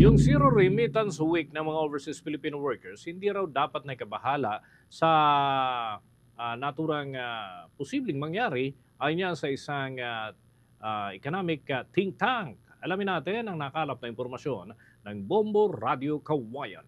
Yung Zero Remittance Week ng mga overseas Filipino workers, hindi raw dapat na ikabahala sa naturang posibleng mangyari ayon yan sa isang economic think tank. Alamin natin ang nakalap na impormasyon ng Bombo Radio Kawayan.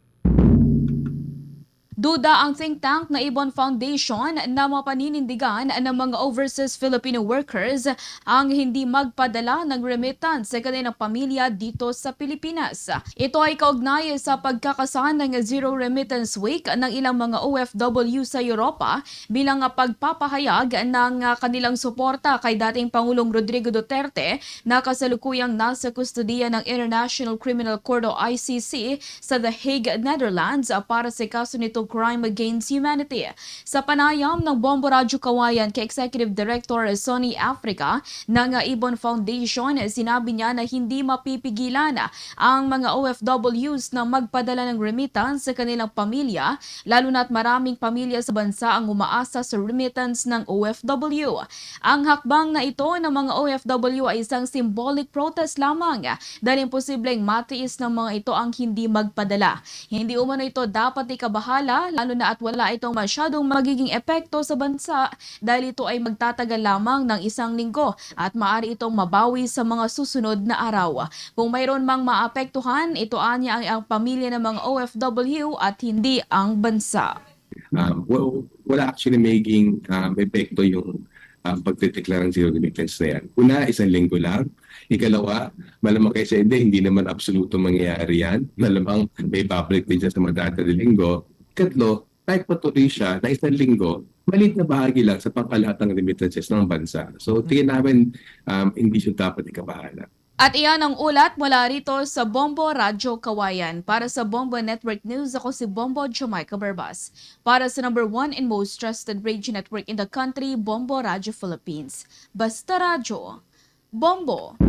Duda ang think tank na Ibon Foundation na mapaninindigan ng mga overseas Filipino workers ang hindi magpadala ng remittance sa kanilang pamilya dito sa Pilipinas. Ito ay kaugnay sa pagkakasahan ng Zero Remittance Week ng ilang mga OFW sa Europa bilang pagpapahayag ng kanilang suporta kay dating Pangulong Rodrigo Duterte na kasalukuyang nasa kustudiya ng International Criminal Court o ICC sa The Hague, Netherlands para sa kaso nitong crime against humanity. Sa panayam ng Bombo Radyo Kawayan kay Executive Director Sony Africa ng Ibon Foundation, sinabi niya na hindi mapipigilan ang mga OFWs na magpadala ng remittance sa kanilang pamilya, lalo na't maraming pamilya sa bansa ang umaasa sa remittance ng OFW. Ang hakbang na ito ng mga OFW ay isang symbolic protest lamang dahil imposibleng matiis ng mga ito ang hindi magpadala. Hindi umano ito dapat ikabahala, lalo na at wala itong masyadong magiging epekto sa bansa dahil ito ay magtatagal lamang ng 1 linggo at maaari itong mabawi sa mga susunod na araw. Kung mayroon mang maapektuhan, ito anya ang pamilya ng mga OFW at hindi ang bansa. Wala actually maging epekto yung pagtitikla ng zero remittance na yan. Una, 1 linggo lang. Ikalawa, malamang kayo sa hindi naman absoluto mangyayari yan. Malamang may public din siya sa mga data ng linggo. Ikatlo, kahit patuloy siya na 1 linggo, maliit na bahagi lang sa pangkalahatang remittances ng bansa. So, tingin namin hindi siya dapat ikabahala. At iyan ang ulat mula rito sa Bombo Radyo Kawayan. Para sa Bombo Network News, ako si Bombo Jamaica Barbas. Para sa number 1 and most trusted radio network in the country, Bombo Radyo Philippines. Basta Radyo, Bombo!